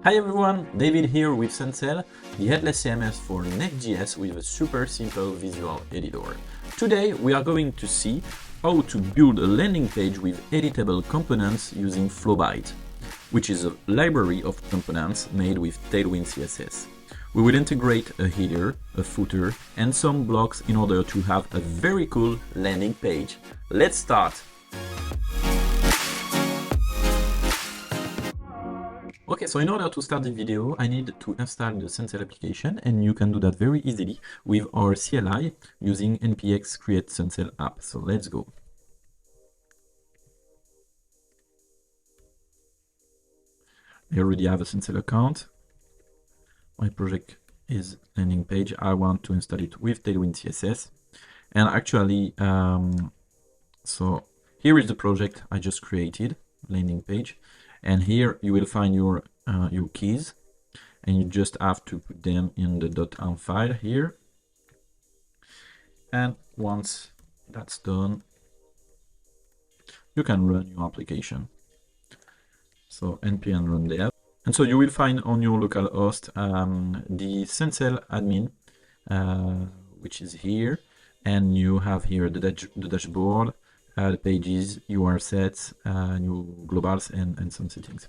Hi everyone, David here with Suncel, the headless CMS for Next.js with a super simple visual editor. Today we are going to see how to build a landing page with editable components using Flowbite, which is a library of components made with Tailwind CSS. We will integrate a header, a footer, and some blocks in order to have a very cool landing page. Let's start! Okay, so in order to start the video, I need to install the Suncel application, and you can do that very easily with our CLI using npx create Suncel app. So let's go. I already have a Suncel account. My project is landing page. I want to install it with Tailwind CSS. And actually, so here is the project I just created, landing page. And here you will find your keys, and you just have to put them in the .env file here. And once that's done, you can run your application. So npm run dev. And so you will find on your local host the Suncel admin, which is here. And you have here the dashboard, the pages, URL sets, new globals, and some settings.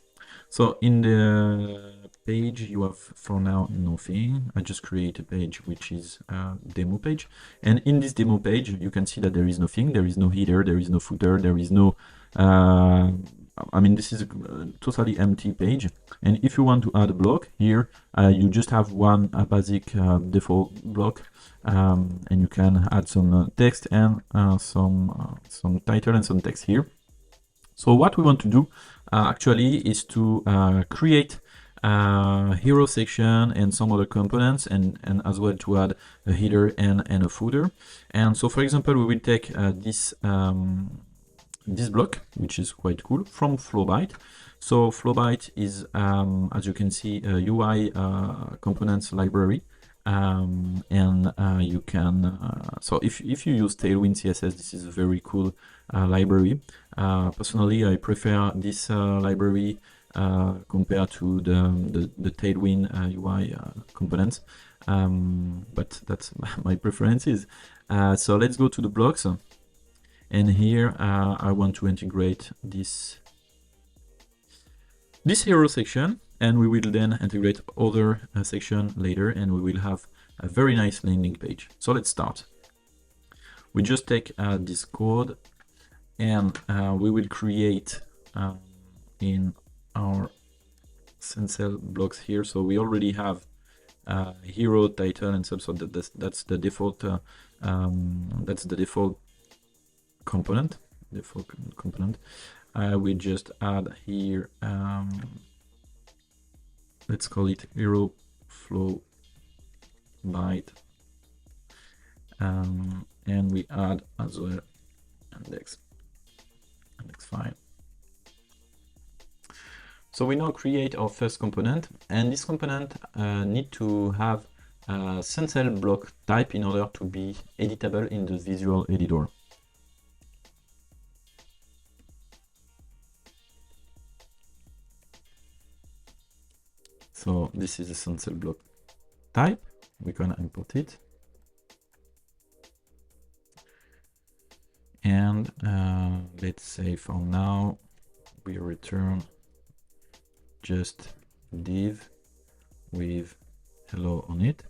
So in the page, you have for now nothing. I just create a page which is a demo page. And in this demo page, you can see that there is nothing. There is no header, there is no footer, there is no... I mean, this is a totally empty page. And if you want to add a block here, you just have one basic default block, and you can add some text and some title and some text here. So what we want to do actually is to create a hero section and some other components, and as well to add a header and a footer. And so, for example, we will take this block, which is quite cool, from Flowbite. So Flowbite is, as you can see, a UI components library. And you can, so if you use Tailwind CSS, this is a very cool library. Personally, I prefer this library compared to the Tailwind UI components, but that's my preferences. So let's go to the blocks. And here I want to integrate this hero section, and we will then integrate other section later, and we will have a very nice landing page. So let's start. We just take this code, and we will create in our Suncel blocks here. So we already have hero, title, and sub. So that's the default. That's the default component. We just add here, let's call it hero flow byte, and we add as well index file. So we now create our first component, and this component need to have a Suncel block type in order to be editable in the visual editor. So this is a Suncel block type. We're gonna import it, and let's say for now we return just div with hello on it.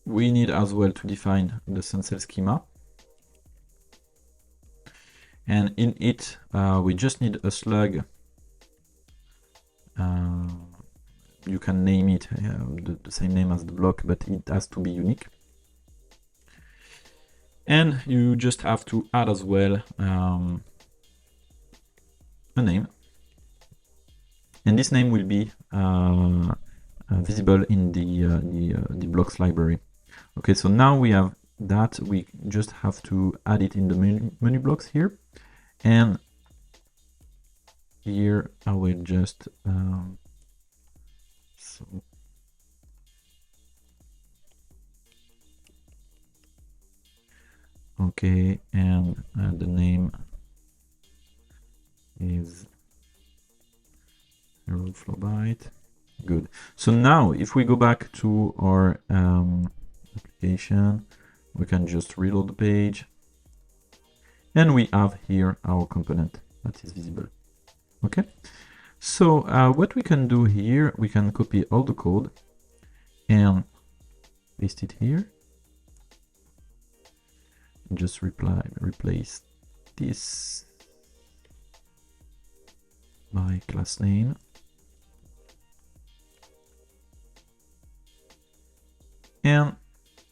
We need as well to define the Suncel schema, and in it we just need a slug. You can name it the same name as the block, but it has to be unique. And you just have to add as well a name, and this name will be visible in the blocks library. Okay, so now we have that. We just have to add it in the menu blocks here, and here I will just okay, and the name is Download Flowbite. Good. So now if we go back to our application, we can just reload the page. And we have here our component that is visible. Okay. So what we can do here, we can copy all the code and paste it here. Just replace this by class name. And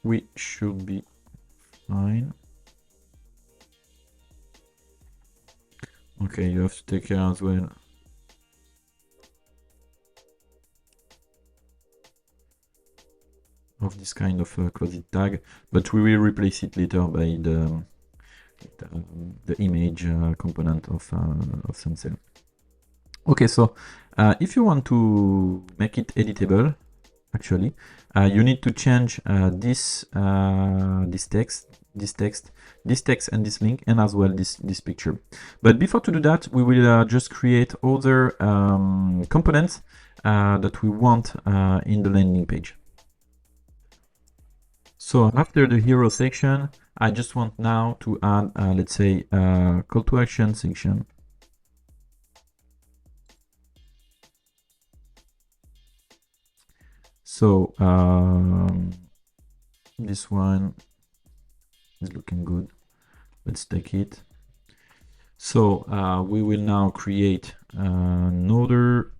we should be fine. Okay, you have to take care as well of this kind of closet tag, but we will replace it later by the image component of Suncel. Okay, so if you want to make it editable, actually, you need to change this text, and this link, and as well this picture. But before to do that, we will just create other components that we want in the landing page. So after the hero section, I just want now to add, let's say, a call to action section. So this one is looking good. Let's take it. So we will now create another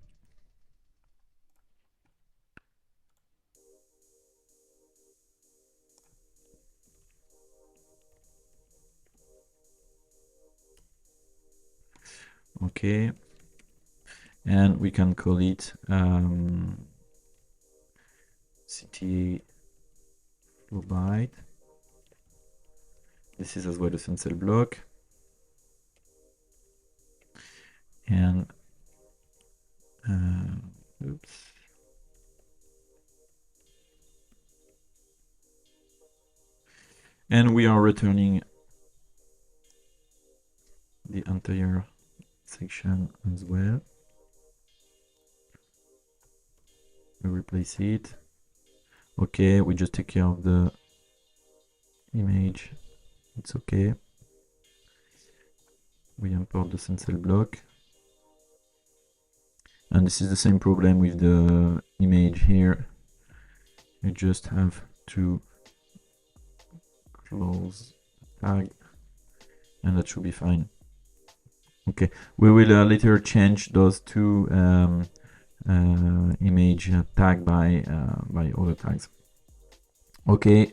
okay, and we can call it CTA Flowbite. This is as well a Suncel block, and oops. And we are returning the entire section as well. We replace it. Okay, we just take care of the image. It's okay. We import the Suncel block. And this is the same problem with the image here. You just have to close the tag, and that should be fine. Okay, we will later change those two image tag by other tags. Okay,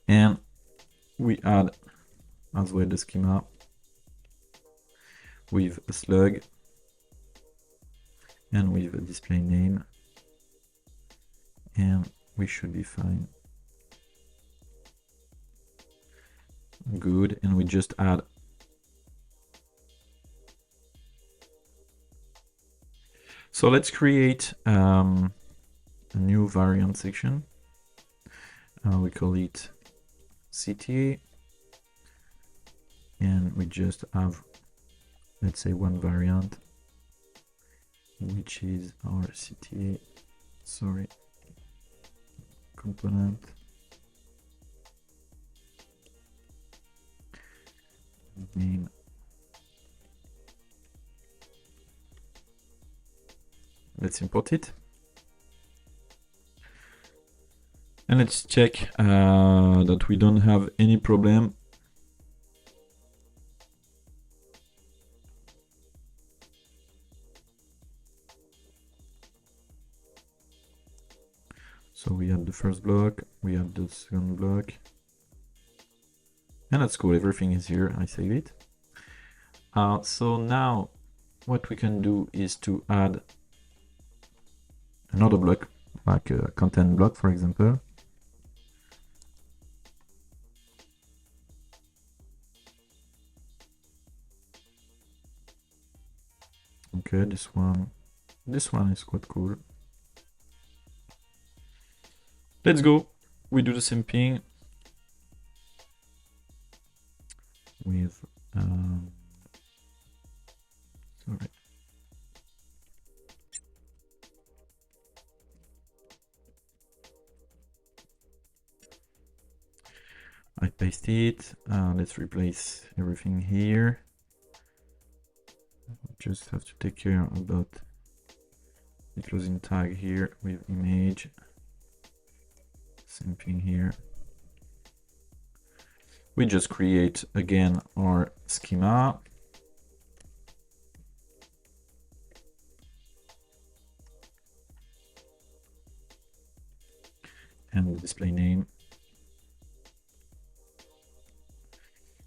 and we add as well the schema with a slug and with a display name, and we should be fine. Good, and we just add so let's create a new variant section. We call it CTA, and we just have, let's say, one variant, which is our CTA, component. Main. Let's import it. And let's check that we don't have any problem. So we have the first block, we have the second block. And that's cool, everything is here, I save it. So now what we can do is to add another block, like a content block, for example. Okay, this one is quite cool. Let's go. We do the same thing with I paste it. Let's replace everything here. Just have to take care about the closing tag here with image. Same thing here. We just create again our schema. And the display name.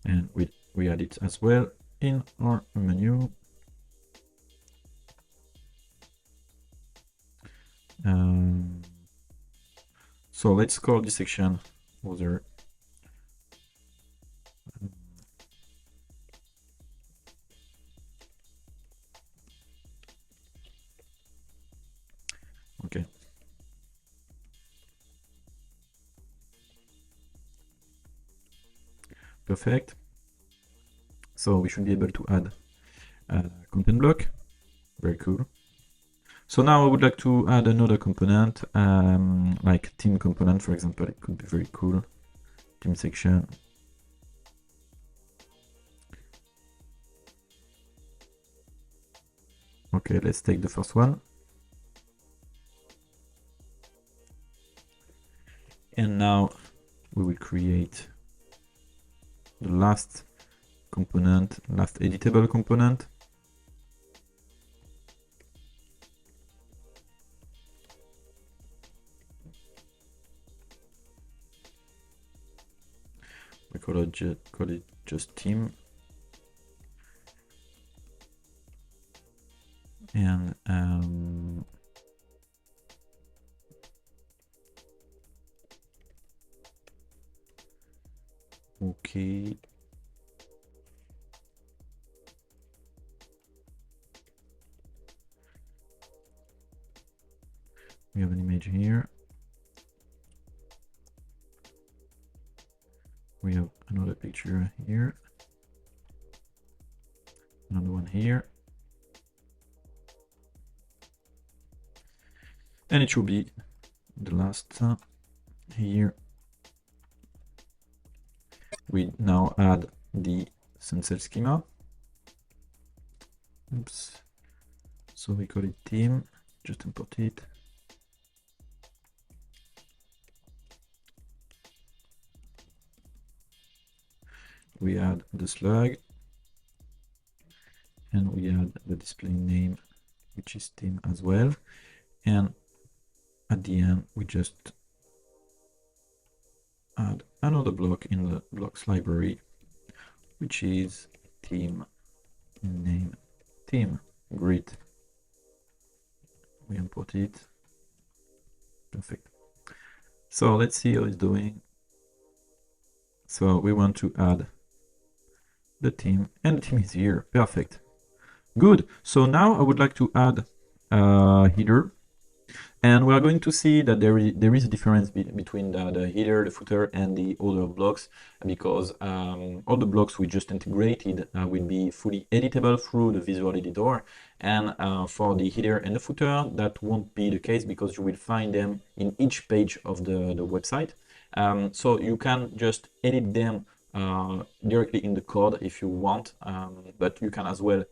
And we add it as well in our menu. So let's call this section other. Okay. Perfect. So we should be able to add a content block. Very cool. So now I would like to add another component, like team component, for example. It could be very cool. Team section. Okay, let's take the first one. And now we will create the last component, last editable component. We call it just team. And okay. We have an image here. We have another picture here. Another one here. And it should be the last here. We now add the Suncel schema. Oops. So we call it team, just import it. We add the slug. And we add the display name, which is team as well. And at the end, we just add another block in the blocks library, which is team name team grid. We import it. Perfect. So let's see how it's doing. So we want to add the team, and the team is here. Perfect. Good. So now I would like to add a header. And we are going to see that there is a difference between the header, the footer, and the other blocks, because all the blocks we just integrated will be fully editable through the visual editor. And for the header and the footer, that won't be the case because you will find them in each page of the website. So you can just edit them directly in the code if you want, but you can as well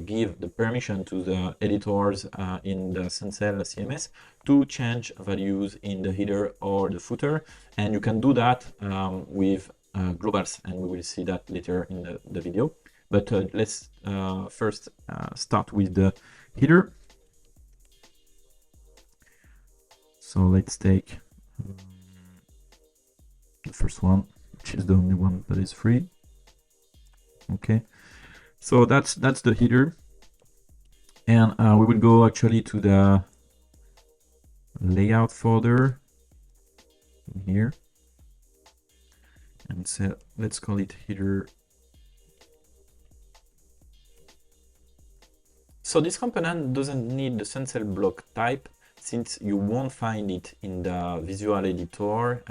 give the permission to the editors in the Suncel.CMS to change values in the header or the footer, and you can do that with globals, and we will see that later in the video. But let's first start with the header. So let's take the first one, which is the only one that is free. Okay, so that's the header, and we will go actually to the layout folder here and say, let's call it header. So this component doesn't need the Suncel block type, since you won't find it in the visual editor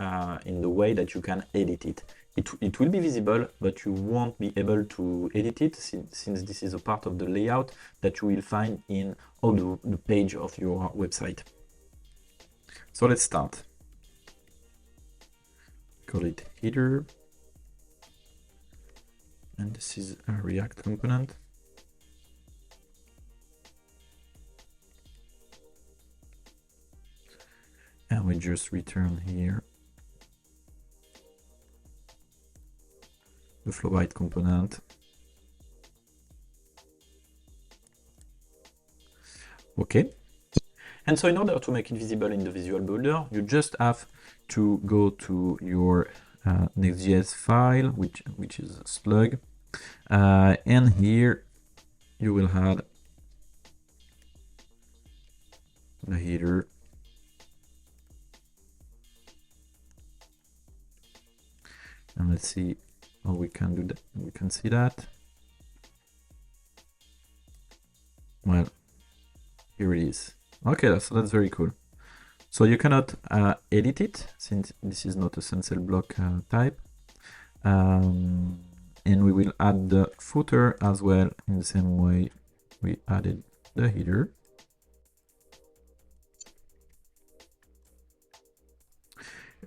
in the way that you can edit it. It will be visible, but you won't be able to edit it since this is a part of the layout that you will find in all the page of your website. So let's start. Call it header. and this is a React component. And we just return here the Flowbite component. Okay. And so in order to make it visible in the visual builder, you just have to go to your Next.js file, which is a slug. And here you will add the header. And let's see how we can do that. We can see that. Well, here it is. Okay, so that's very cool. So you cannot edit it since this is not a Suncel block type. And we will add the footer as well in the same way we added the header.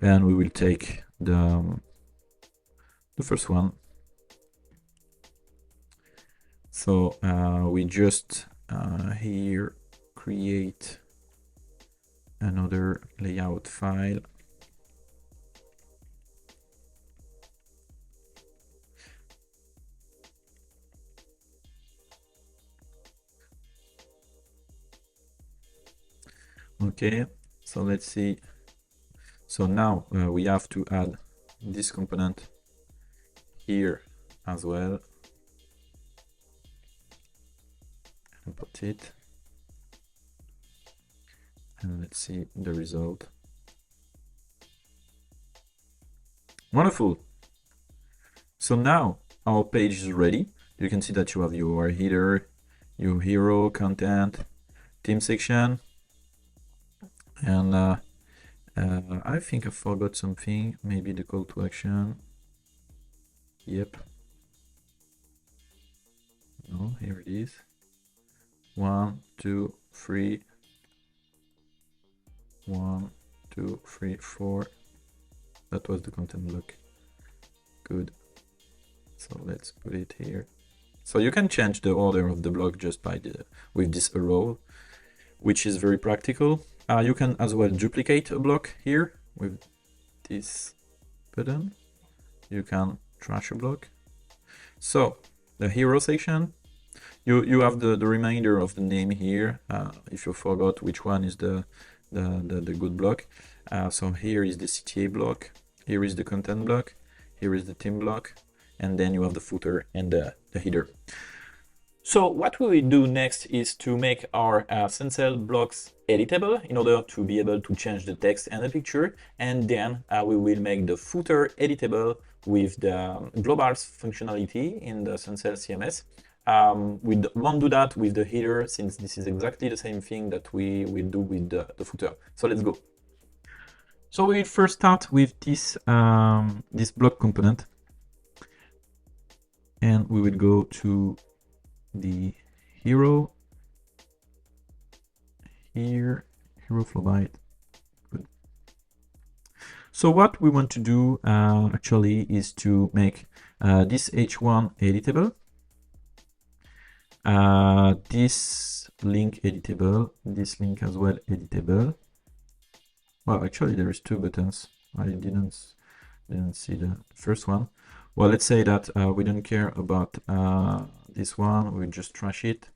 And we will take the first one. So we just here create another layout file. Okay, so let's see. So now we have to add this component here as well. And put it. And let's see the result. Wonderful. So now our page is ready. You can see that you have your header, your hero, content, theme section. And I think I forgot something, maybe the call to action. Yep. No, here it is. 1, 2, 3. 1, 2, 3, 4. That was the content block. Good. So let's put it here. So you can change the order of the block just by with this arrow, which is very practical. You can as well duplicate a block here with this button. You can trash a block. So the hero section, you have the remainder of the name here. If you forgot which one is the good block. So here is the CTA block, here is the content block, here is the theme block, and then you have the footer and the header. So what we will do next is to make our Suncel blocks editable in order to be able to change the text and the picture, and then we will make the footer editable with the Globals functionality in the Suncel.CMS. We won't do that with the header since this is exactly the same thing that we will do with the footer. So let's go. So we'll first start with this this block component, and we will go to the hero here, hero Flowbite. Good. So what we want to do actually is to make this h1 editable, this link editable, this link as well editable. Well, actually there is 2 buttons. I didn't see the first one. Well, let's say that we don't care about this one. We just trash it,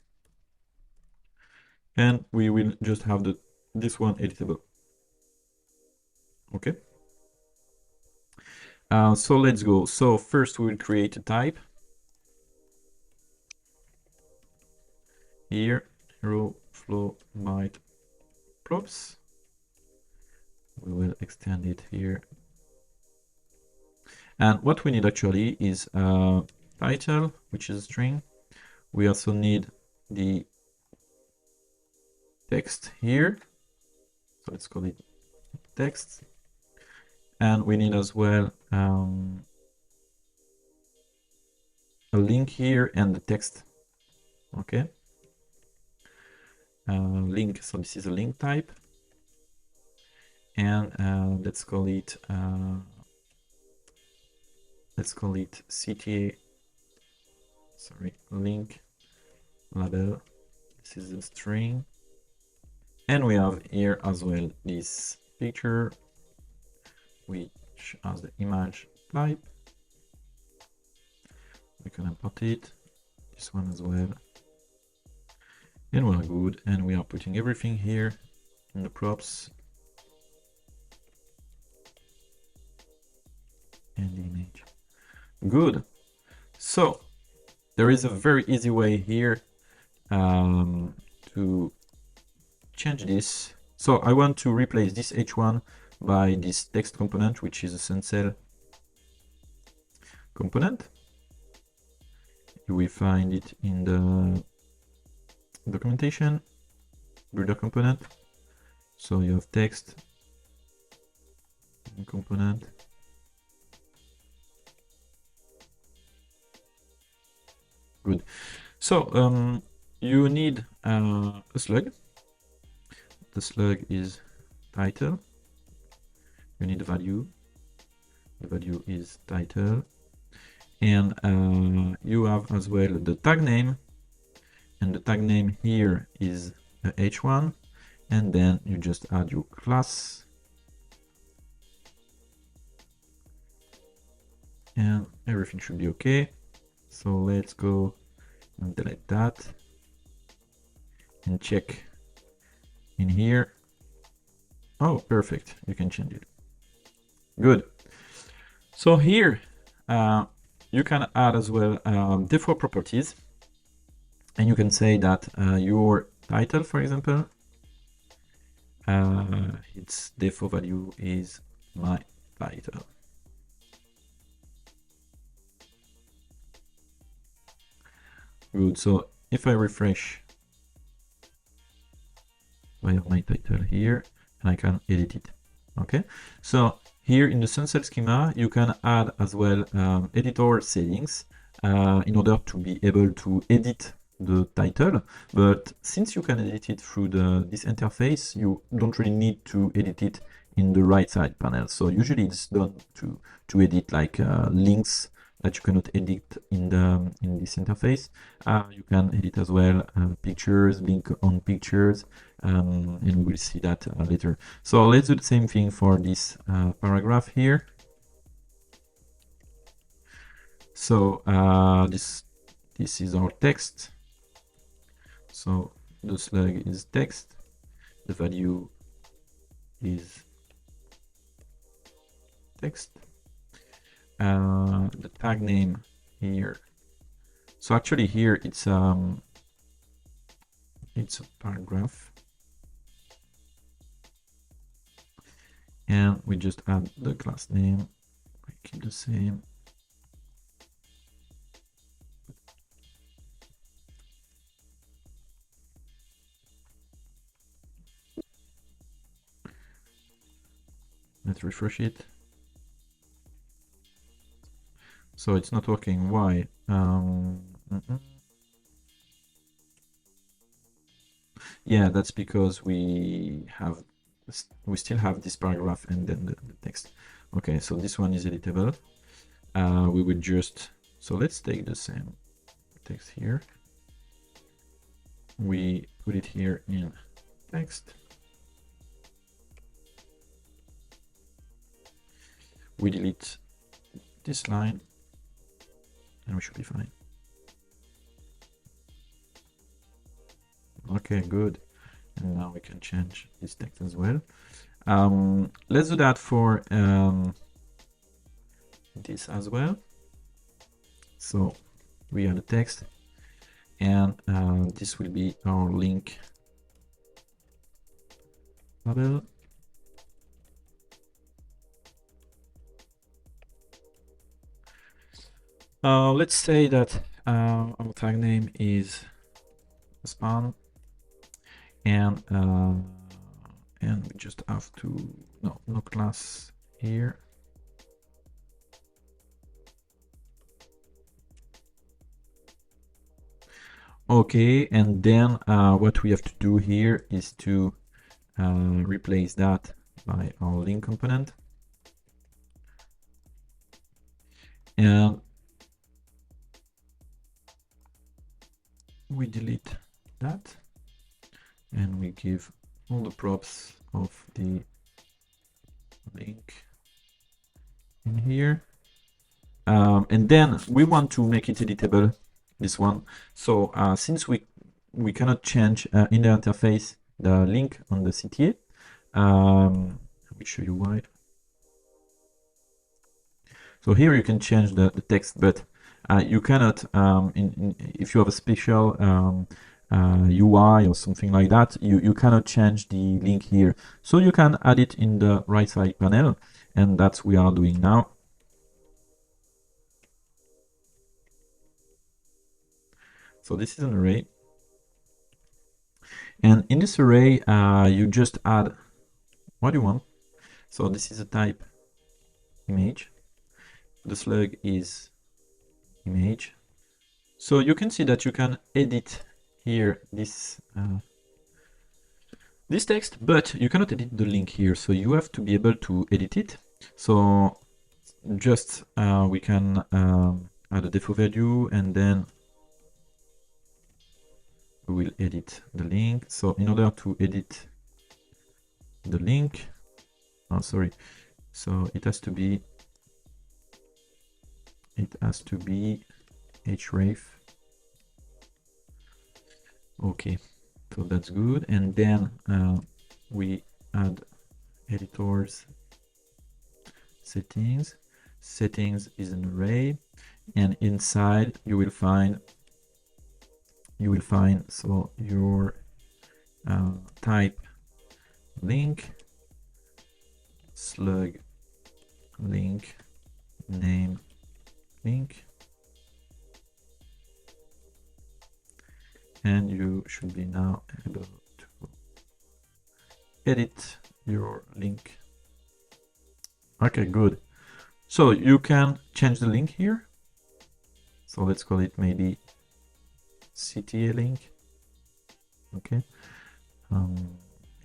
and we will just have this one editable. Okay. So let's go. So first we will create a type. Here, hero Flowbite props. We will extend it here. And what we need actually is a title, which is a string. We also need the text here. So let's call it text. And we need as well a link here and the text. Okay. Link, so this is a link type. And let's call it CTA sorry, link label. This is the string. And we have here as well this picture, which has the image type. We can import it, this one as well. And we're good. And we are putting everything here in the props and the image. Good. So there is a very easy way here to change this. So I want to replace this h1 by this text component, which is a Suncel component. You will find it in the documentation, builder component. So you have text component. Good. So you need a slug. The slug is title. You need a value. The value is title. And you have as well the tag name. And the tag name here is a h1. And then you just add your class. And everything should be okay. So let's go and delete that and check in here. Oh, perfect. You can change it. Good. So here you can add as well default properties. And you can say that your title, for example, its default value is my title. Good. So if I refresh, I have my title here and I can edit it. Okay. So here in the Suncel schema, you can add as well editor settings in order to be able to edit the title. But since you can edit it through this interface, you don't really need to edit it in the right side panel. So usually it's done to edit like links that you cannot edit in this interface. You can edit as well pictures, link on pictures, and we'll see that later. So let's do the same thing for this paragraph here. So this is our text. So the slug is text. The value is text. The tag name here. So actually here it's a paragraph, and we just add the class name. We keep the same. Let's refresh it. So it's not working. Why? Yeah, that's because we still have this paragraph and then the text. Okay, so this one is editable. We would just, so let's take the same text here. We put it here in text. We delete this line and we should be fine. Okay, good. And now we can change this text as well. Let's do that for this as well. So we add the text, and this will be our link label. Let's say that our tag name is span, and we just have to no class here. Okay, and then what we have to do here is to replace that by our link component. And we delete that and we give all the props of the link in here. And then we want to make it editable, this one. So since we cannot change in the interface the link on the CTA, let me show you why. So here you can change the text, but you cannot, if you have a special UI or something like that, you cannot change the link here. So you can add it in the right side panel, and that's what we are doing now. So this is an array. And in this array, you just add what you want. So this is a type image. The slug is image. So you can see that you can edit here this text, but you cannot edit the link here. So you have to be able to edit it. So just we can add a default value, and then we will edit the link. So in order to edit the link, so it has to be href. Okay, so that's good. And then we add editors settings. Settings is an array, and inside you will find so your type link, slug link, name link, and you should be now able to edit your link. Okay, good. So you can change the link here. So let's call it maybe CTA link. Okay.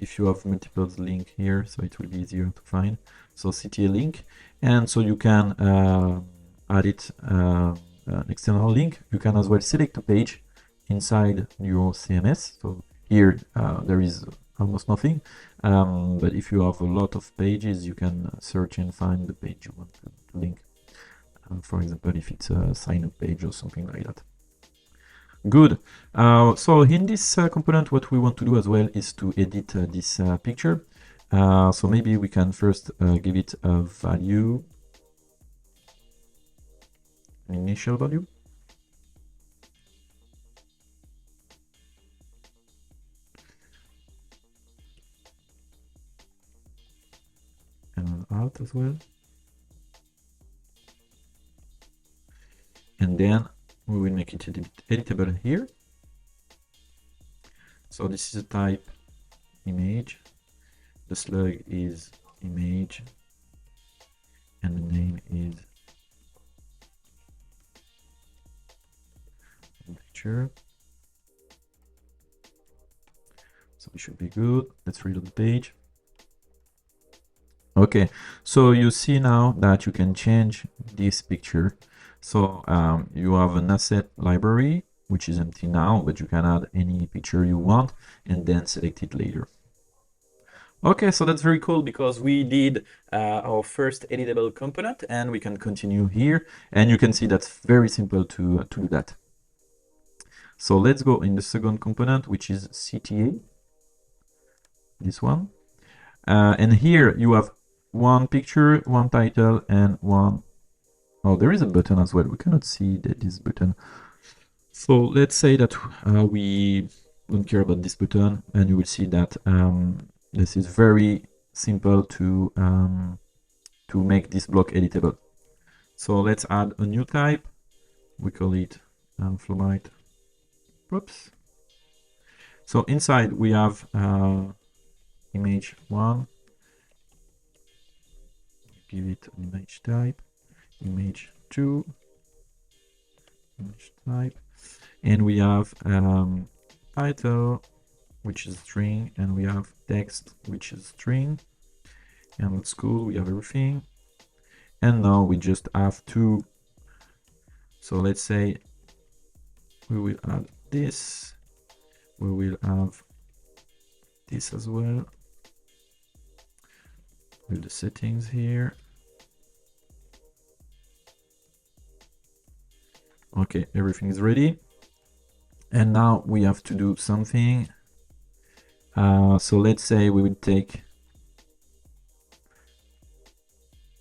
If you have multiple link here, so it will be easier to find. So CTA link, and so you can add it an external link. You can as well select a page inside your CMS. So here there is almost nothing, but if you have a lot of pages, you can search and find the page you want to link. For example, if it's a sign-up page or something like that. Good. So in this component, what we want to do as well is to edit this picture. So maybe we can first give it a value, an initial value. And out as well. And then we will make it editable here. So this is a type image. The slug is image, and the name is picture. So it should be good. Let's reload the page. Okay, so you see now that you can change this picture. So you have an asset library, which is empty now, but you can add any picture you want and then select it later. Okay, so that's very cool because we did our first editable component, and we can continue here. And you can see that's very simple to do that. So let's go in the second component, which is CTA, this one. And here you have one picture, one title, and one... Oh, there is a button as well. We cannot see this button. So let's say that we don't care about this button, and you will see that this is very simple to make this block editable. So let's add a new type. We call it Flowbite props. So inside we have image 1. Give it an image type. Image 2, image type, and we have title, which is string, and we have text, which is string, and that's cool. We have everything, and now we just have to. So let's say we will add this. We will have this as well with the settings here. Okay, everything is ready. And now we have to do something. So let's say we would take,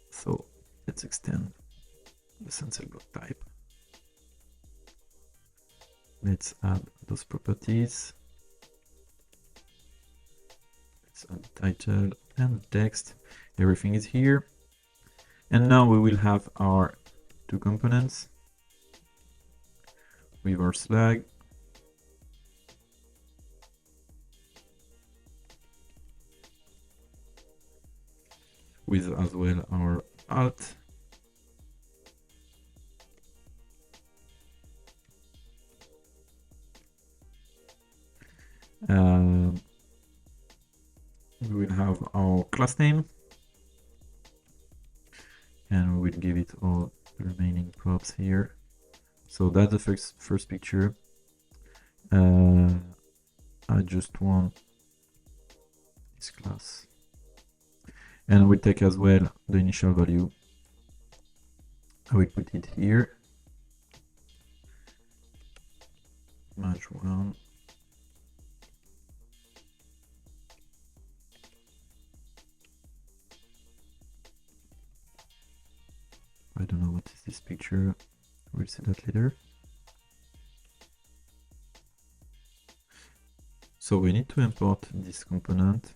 so let's extend the Suncel type. Let's add those properties. Let's add the title and the text. Everything is here. And now we will have our two components with our slag. With as well our alt. We will have our class name, and we will give it all the remaining props here. So that's the first picture. I just want this class, and we'll take as well the initial value. I will put it here. Match 1. I don't know what is this picture. We'll see that later. So we need to import this component.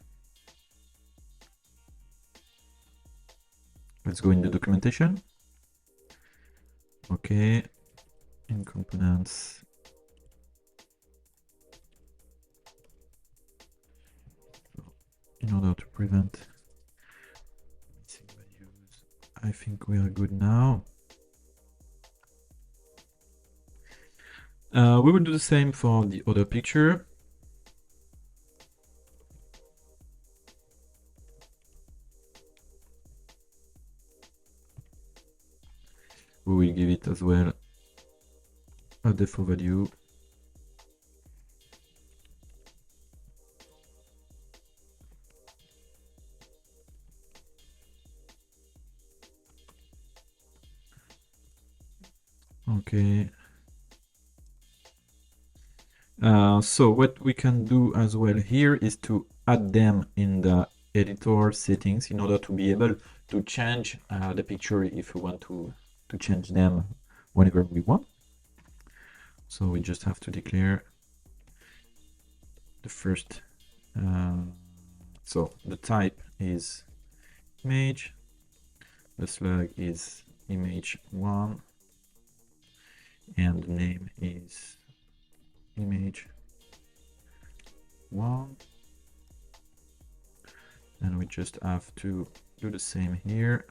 Let's go in the documentation. Okay, in components. In order to prevent missing values, I think we are good now. We will do the same for the other picture. We will give it as well a default value. Okay. So what we can do as well here is to add them in the editor settings in order to be able to change the picture if we want to change them whenever we want. So we just have to declare the first. So the type is image, the slug is image1, and the name is image1. And we just have to do the same here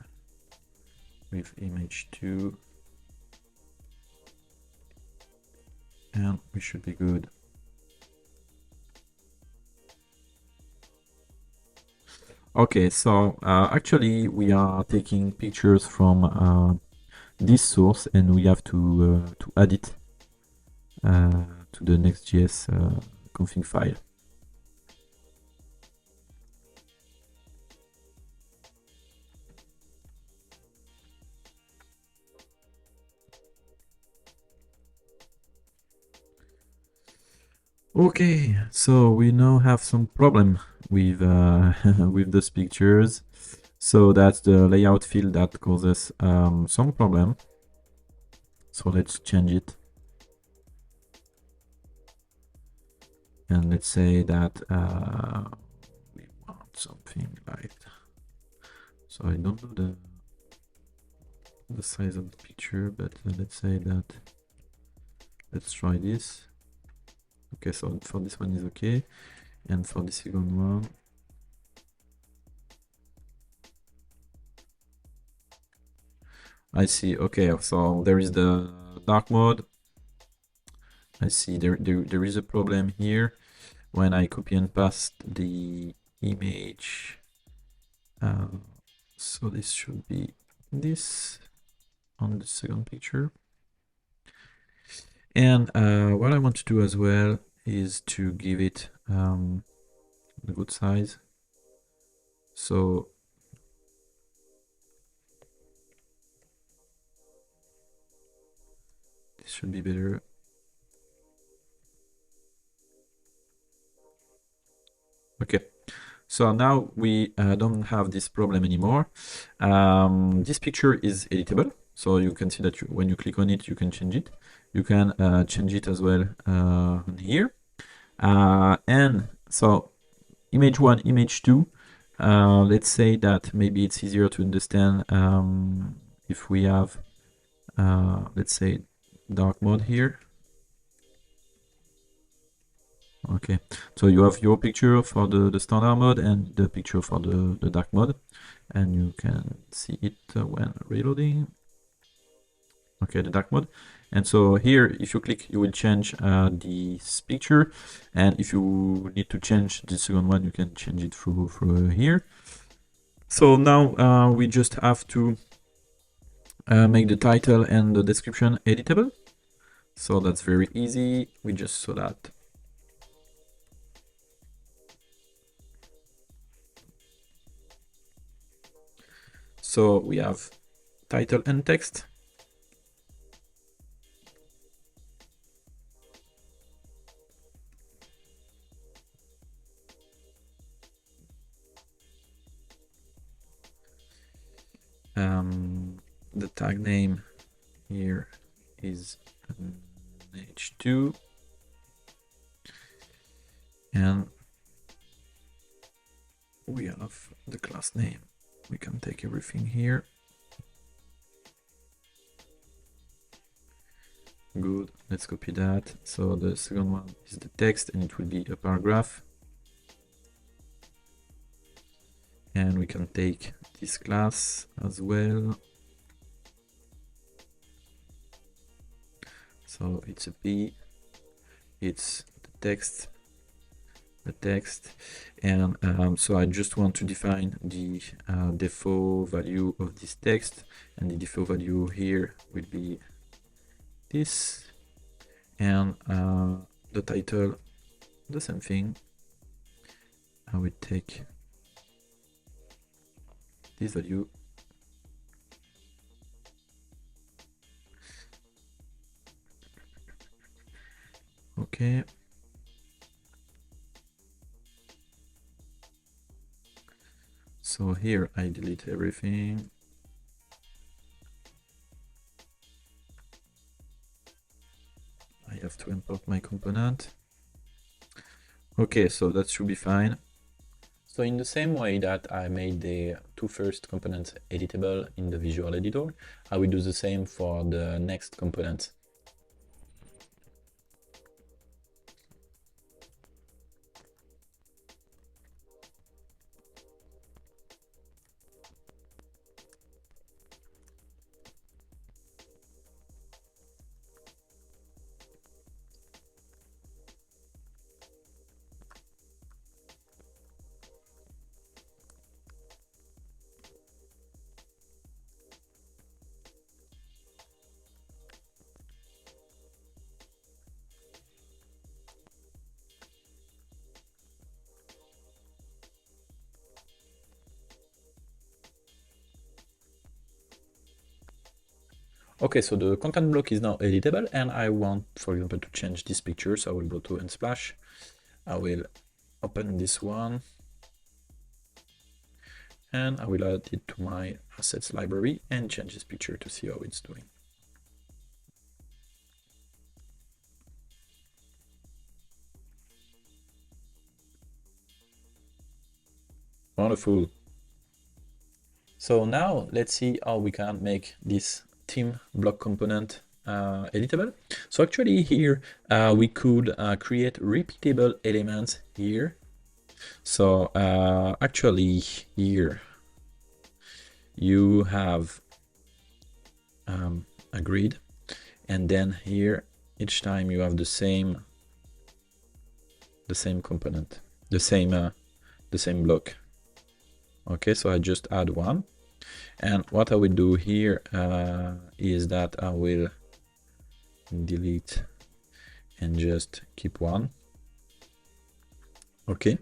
with image2, and we should be good. Okay, so actually we are taking pictures from this source, and we have to add it to the Next.js config file. Okay, so we now have some problem with with those pictures. So that's the layout field that causes some problem. So let's change it. And let's say that we want something like, so I don't know the size of the picture, but let's say that, let's try this. Okay, so for this one is okay, and for the second one, I see. Okay, so there is the dark mode. I see there is a problem here when I copy and paste the image. So this should be this on the second picture. And what I want to do as well is to give it a good size. So this should be better. Okay, so now we don't have this problem anymore. This picture is editable, so you can see that when you click on it, you can change it. You can change it as well here. And so image 1, image 2, let's say that maybe it's easier to understand if we have, let's say, dark mode here. Okay, so you have your picture for the standard mode and the picture for the dark mode, and you can see it when reloading. Okay, the dark mode. And so here, if you click, you will change this picture, and if you need to change the second one, you can change it through here. So now we just have to make the title and the description editable. So that's very easy. We just saw that. So we have title and text. The tag name here is h2, and we have the class name. We can take everything here. Good, let's copy that. So the second one is the text, and it will be a paragraph. And we can take this class as well. So it's a P, it's the text, and so I just want to define the default value of this text, and the default value here will be this, and the title, the same thing. I will take this value. Okay. So here I delete everything. I have to import my component. Okay, so that should be fine. So in the same way that I made the two first components editable in the visual editor, I will do the same for the next component. Okay, so the content block is now editable, and I want, for example, to change this picture. So I will go to Unsplash. I will open this one, and I will add it to my assets library and change this picture to see how it's doing. Wonderful. So now let's see how we can make this theme block component editable. So actually here we could create repeatable elements here. So actually here you have a grid, and then here each time you have the same component, the same block. Okay, so I just add one, and what I will do here is that I will delete and just keep one. Okay.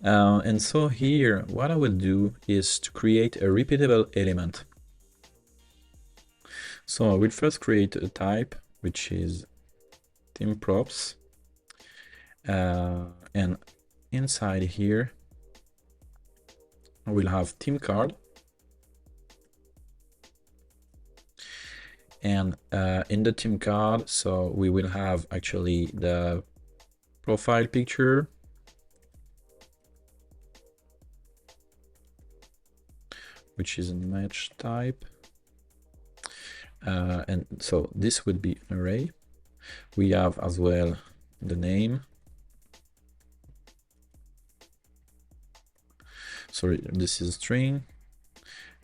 And so here, what I will do is to create a repeatable element. So I will first create a type, which is theme props. And inside here, I will have theme card. And in the theme card, so we will have actually the profile picture, which is a match type. And so this would be an array. We have as well the name. Sorry, this is a string.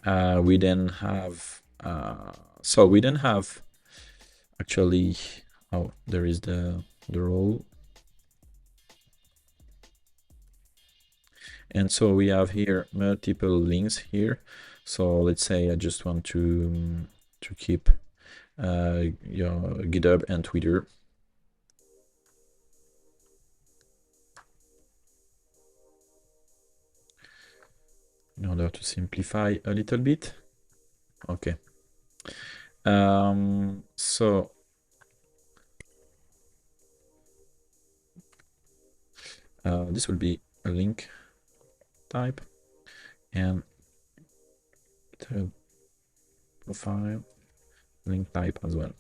We then have, actually, oh, there is the role. And so we have here multiple links here. So let's say I just want to keep your GitHub and Twitter. In order to simplify a little bit. Okay. So this will be a link type and the profile link type as well.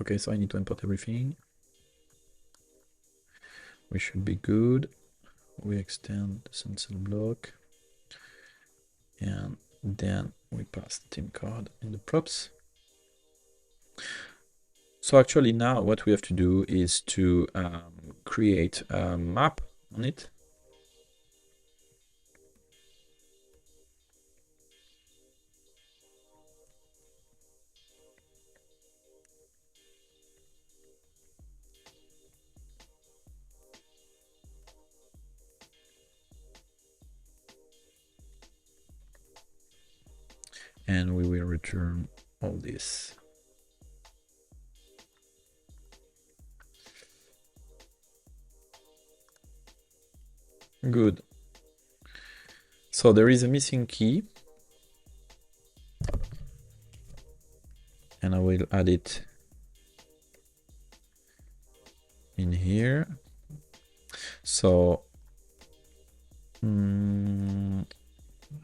Okay, so I need to import everything. We should be good. We extend the Suncel block and then we pass the theme card in the props. So actually now what we have to do is to create a map on it. And we will return all this. Good. So there is a missing key. And I will add it in here. So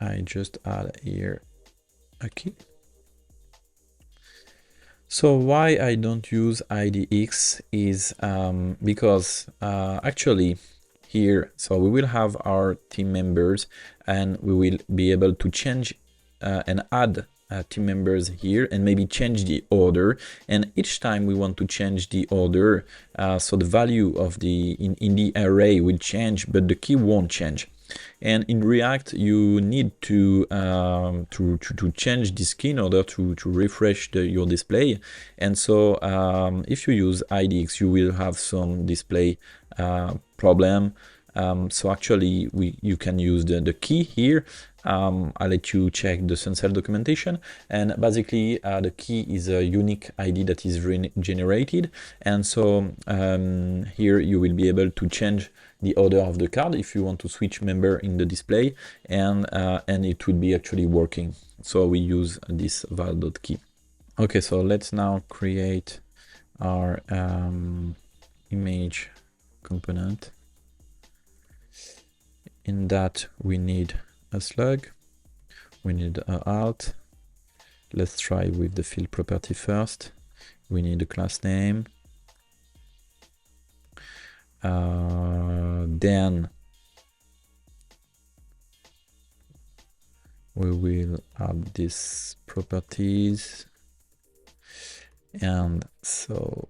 I just add here a key. So why I don't use IDX is because actually here, so we will have our team members and we will be able to change and add team members here and maybe change the order. And each time we want to change the order, so the value of the in the array will change, but the key won't change. And in React, you need to change this key in order to refresh your display. And so if you use IDX, you will have some display problem. So actually, you can use the key here. I'll let you check the Suncel documentation. And basically, the key is a unique ID that is generated. And so here you will be able to change the order of the card if you want to switch member in the display, and it will be actually working. So we use this val.key. Okay, so let's now create our image component. In that we need a slug, we need a alt. Let's try with the field property first. We need a class name. Then we will add these properties, and so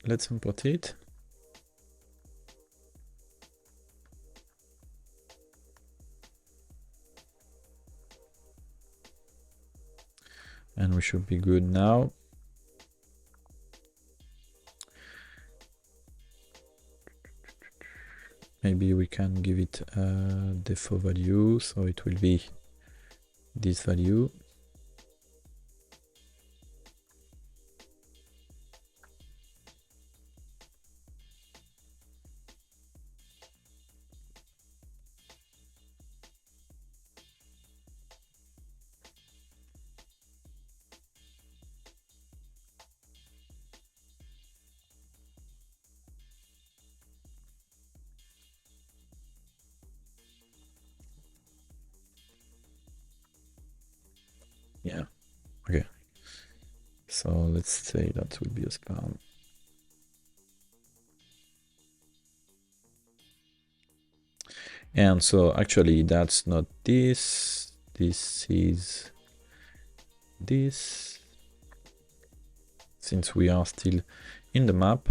let's import it. And we should be good now. maybe we can give it a default value, so it will be this value. Yeah, okay. So let's say that would be a span. And so actually that's not this, this is this, since we are still in the map.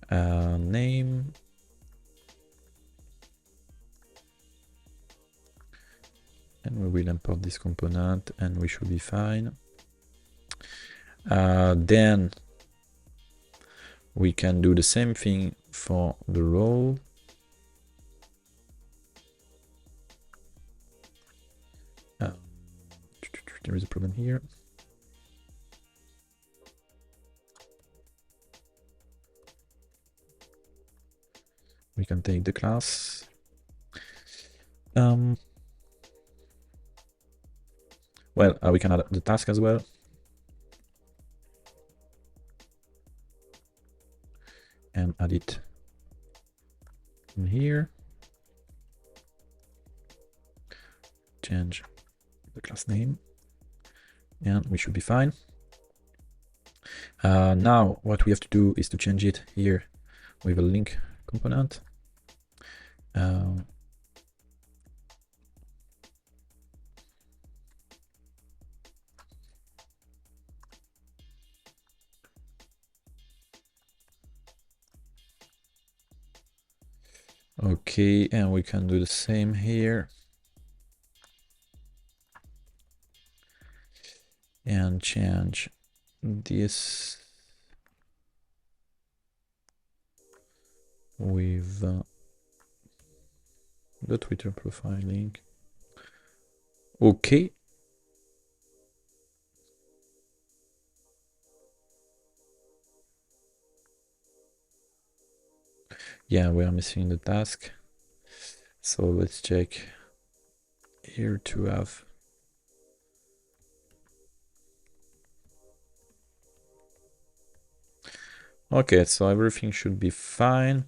Name, and we will import this component and we should be fine. Then we can do the same thing for the role. There is a problem here. We can take the class. Well, we can add the task as well. And add it in here. Change the class name. And we should be fine. Now what we have to do is to change it here with a link component. Okay, and we can do the same here. And change this with the Twitter profile link. Okay. Yeah, we are missing the task. So let's check here to have. Okay, so everything should be fine.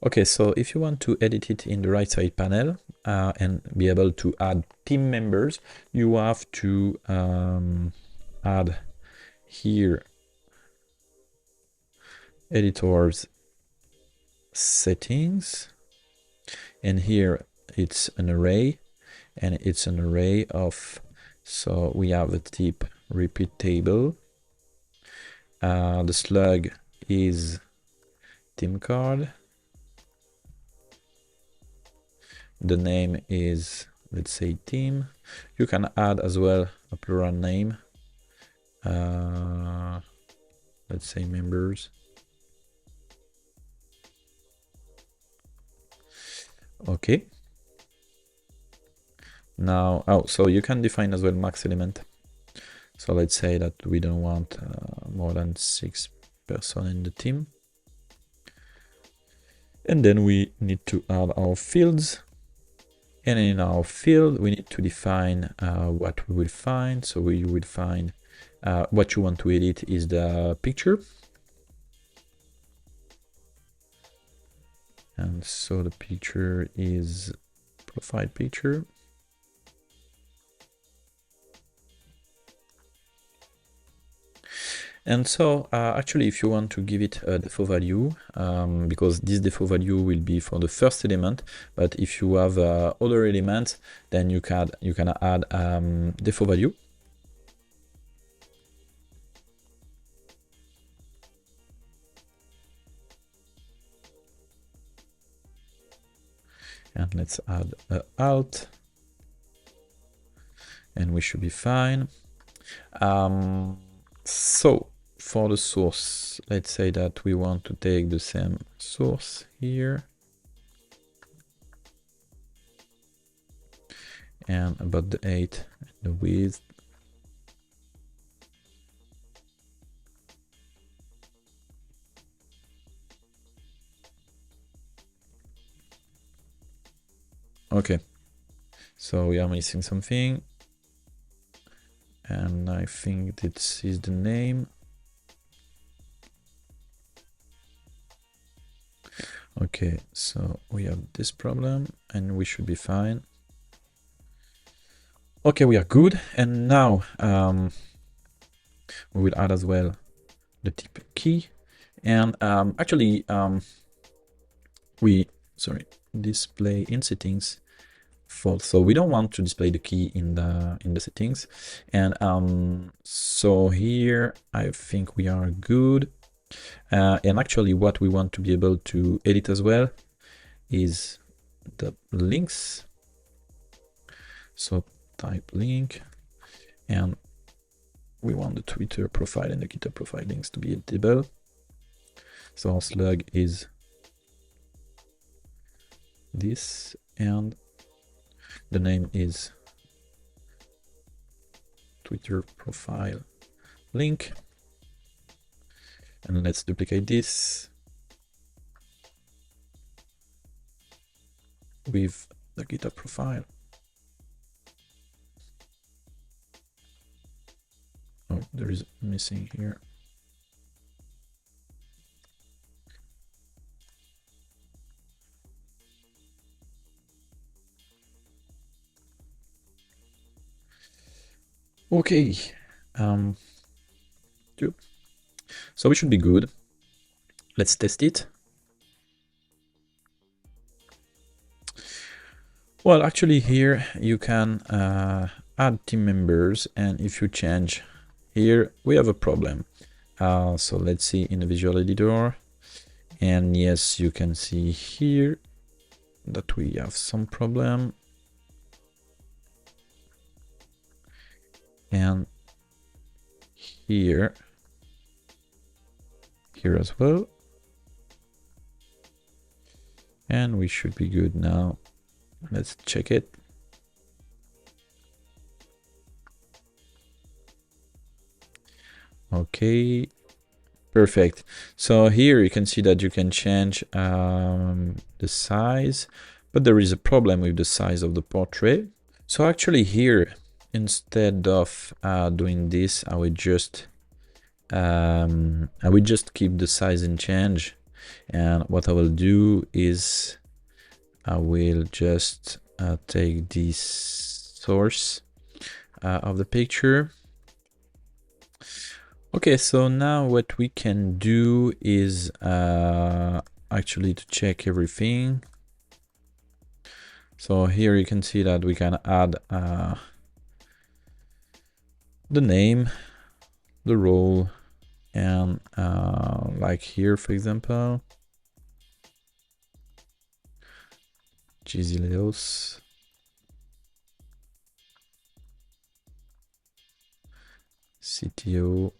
Okay, so if you want to edit it in the right side panel and be able to add team members, you have to add here editors settings, and here it's an array, and it's an array of, so we have a type repeatable. The slug is team card. The name is, let's say, team. You can add as well a plural name. Let's say members. Okay. Now, so you can define as well max element. So let's say that we don't want more than 6 person in the team. And then we need to add our fields. And in our field, we need to define what we will find. So we will find what you want to edit is the picture. And so the picture is profile picture. And so actually, if you want to give it a default value, because this default value will be for the first element, but if you have other elements, then you can add default value. And let's add alt, and we should be fine. So for the source, let's say that we want to take the same source here. And about the height and the width. Okay, so we are missing something. And I think this is the name. Okay, so we have this problem and we should be fine. Okay, we are good. And now we will add as well the type key. And actually, we display in settings false. So we don't want to display the key in the settings. And so here I think we are good. And actually what we want to be able to edit as well is the links. So type link, and we want the Twitter profile and the GitHub profile links to be editable. So our slug is this, and the name is Twitter profile link. And let's duplicate this with the GitHub profile. Oh, there is missing here. Okay. So we should be good. Let's test it. Well, actually here you can add team members, and if you change here, we have a problem. So let's see in the visual editor, and yes, you can see here that we have some problem. And here as well. And we should be good now. Let's check it. Okay, perfect. So here you can see that you can change the size, but there is a problem with the size of the portrait. So actually here, instead of doing this, I would just keep the size and change. And what I will do is I will just take this source of the picture. Okay, so now what we can do is actually to check everything. So here you can see that we can add the name, the role, and like here, for example, Gizileos, CTO,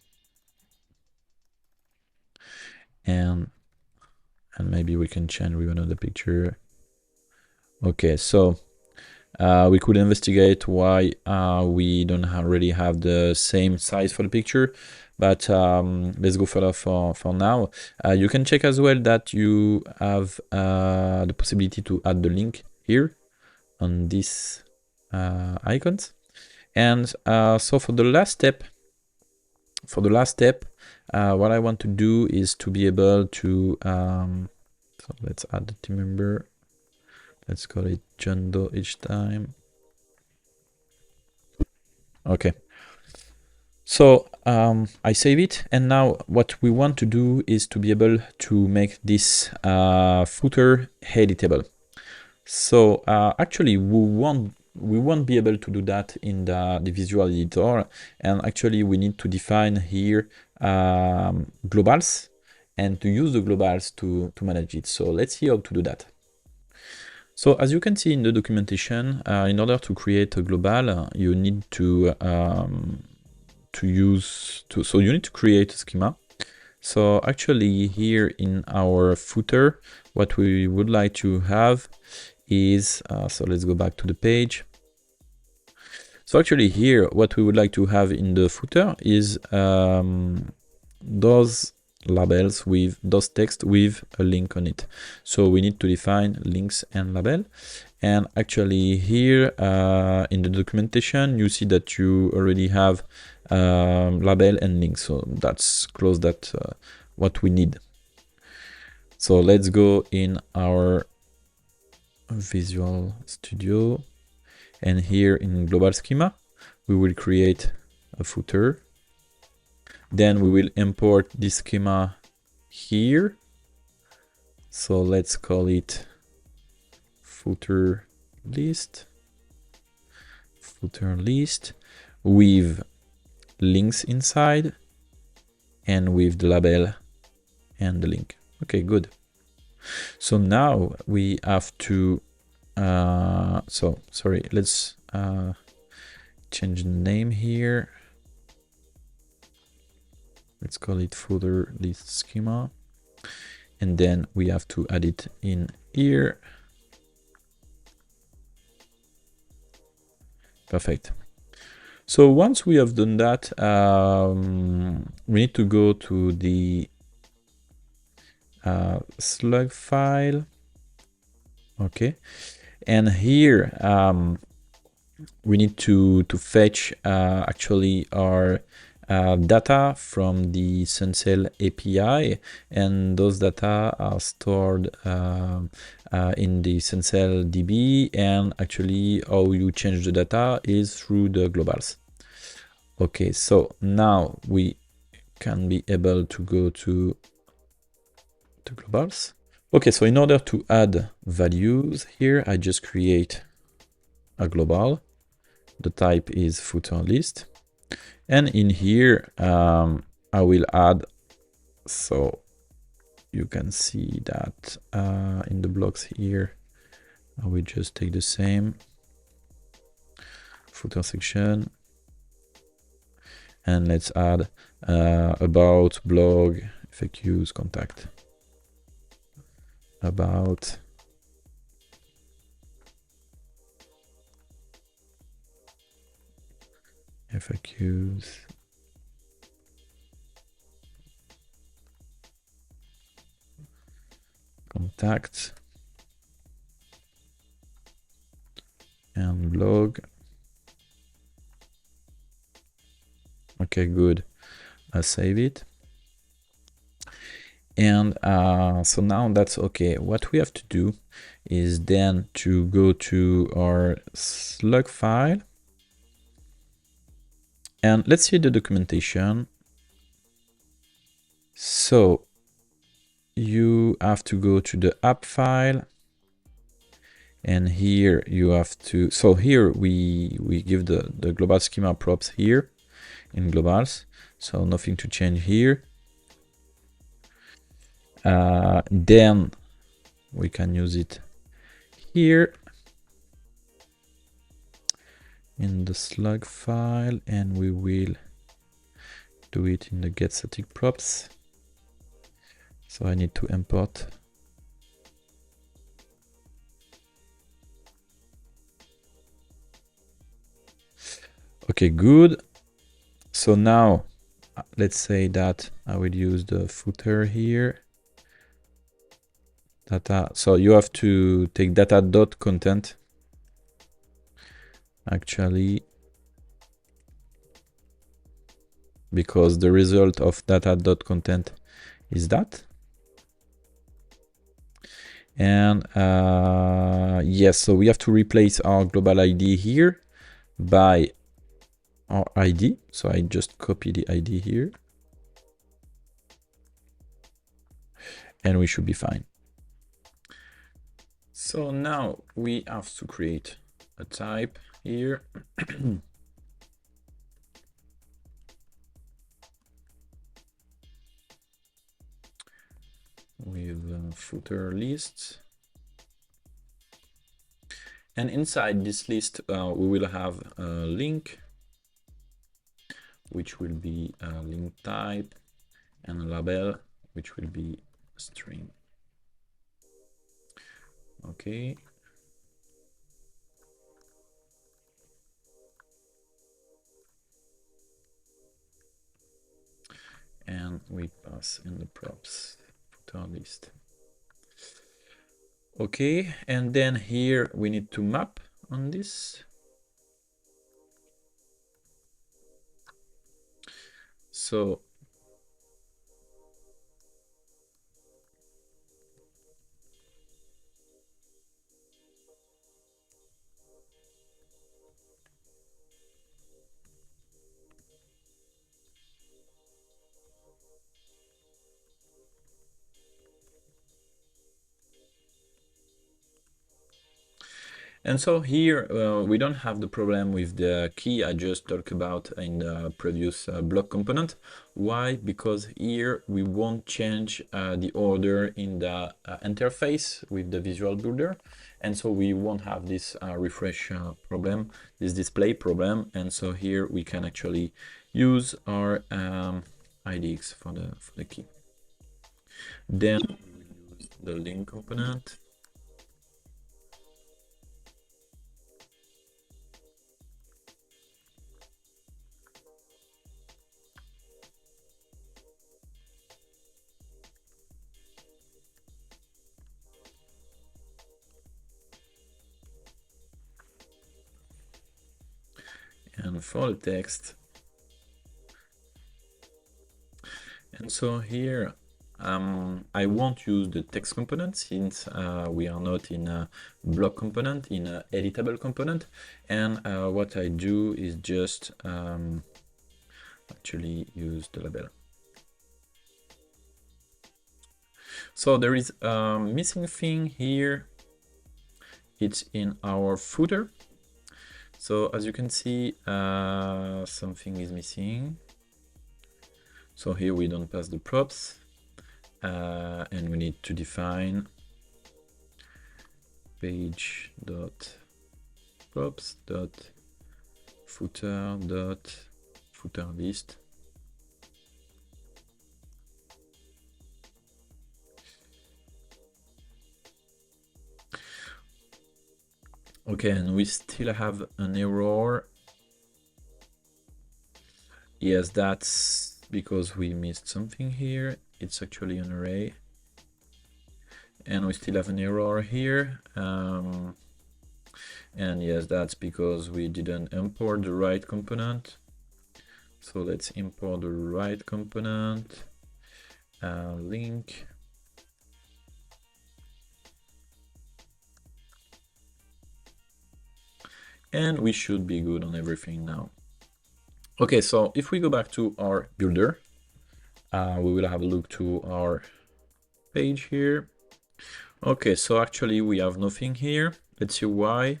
and maybe we can change with another picture. Okay, so we could investigate why we don't really have the same size for the picture, but let's go further for now. You can check as well that you have the possibility to add the link here on these icons. And so for the last step, what I want to do is to be able to, so let's add the team member. Let's call it John Doe each time. Okay. So I save it, and now what we want to do is to be able to make this footer editable. So actually we won't be able to do that in the visual editor, and actually we need to define here globals and to use the globals to manage it. So let's see how to do that. So as you can see in the documentation, in order to create a global, you need to to use so you need to create a schema. So actually here in our footer, what we would like to have is, so let's go back to the page. So actually here, what we would like to have in the footer is those labels with those text with a link on it. So we need to define links and label. And actually here in the documentation, you see that you already have label and link. So that's close that what we need. So let's go in our Visual Studio, and here in global schema, we will create a footer. Then we will import this schema here. So let's call it footer list with links inside and with the label and the link. Okay, good. So now we have to sorry, let's change the name here. Let's call it footer list schema, and then we have to add it in here. Perfect. So once we have done that, we need to go to the slug file. Okay, and here we need to fetch actually our data from the Suncel API, and those data are stored in the Suncel DB, and actually how you change the data is through the globals. Okay, so now we can be able to go to the globals. Okay, so in order to add values here, I just create a global. The type is footer list. And in here, I will add, so you can see that in the blocks here, I will just take the same footer section. And let's add about, blog, FAQs, contact. About, FAQs, contact, and blog. Okay, good. I'll save it. And so now that's okay. What we have to do is then to go to our slug file. And let's see the documentation. So you have to go to the app file. And here you have to, so here we give the global schema props here in globals. So nothing to change here. Then we can use it here in the slug file, and we will do it in the get static props. So I need to import. Okay, good. So now let's say that I will use the footer here. Data. So you have to take data.content actually, because the result of data.content is that. And yes, so we have to replace our global ID here by our ID. So I just copy the ID here, and we should be fine. So now we have to create a type here. With footer list. And inside this list, we will have a link. which will be a link type, and a label, which will be string. Okay. And we pass in the props footer list. Okay, and then here we need to map on this. So and so here we don't have the problem with the key I just talked about in the previous block component. Why? Because here we won't change the order in the interface with the visual builder, and so we won't have this refresh problem, this display problem. And so here we can actually use our IDX for the key. Then we use the link component. And for the text, and so here I won't use the text component since we are not in a block component, in an editable component. And what I do is just actually use the label. So there is a missing thing here. It's in our footer. So as you can see, something is missing. So here we don't pass the props, and we need to define page.props.footer list. Okay, and we still have an error. Yes, that's because we missed something here. It's actually an array. And we still have an error here. And yes, that's because we didn't import the right component. So let's import the right component, link. And we should be good on everything now. Okay, so if we go back to our builder, we will have a look to our page here. Okay, so actually we have nothing here. Let's see why.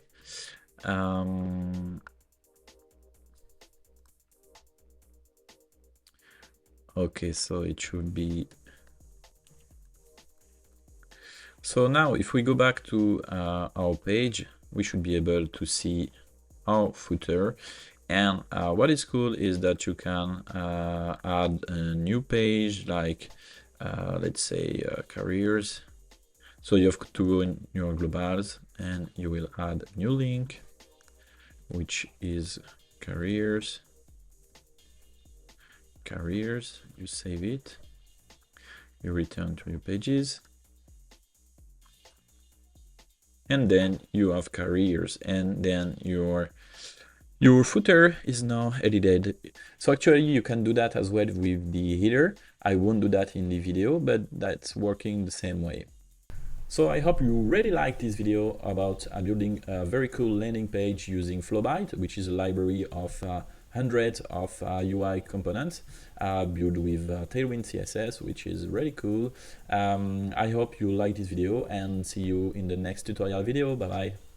Okay, so it should be. So now if we go back to our page, we should be able to see our footer. And what is cool is that you can add a new page, like let's say careers. So you have to go in your globals and you will add a new link, which is careers. You save it, you return to your pages, and then you have careers, and then your footer is now edited. So actually you can do that as well with the header. I won't do that in the video, but that's working the same way. So I hope you really liked this video about building a very cool landing page using Flowbite, which is a library of hundreds of UI components built with Tailwind CSS, which is really cool. I hope you liked this video and see you in the next tutorial video. Bye bye.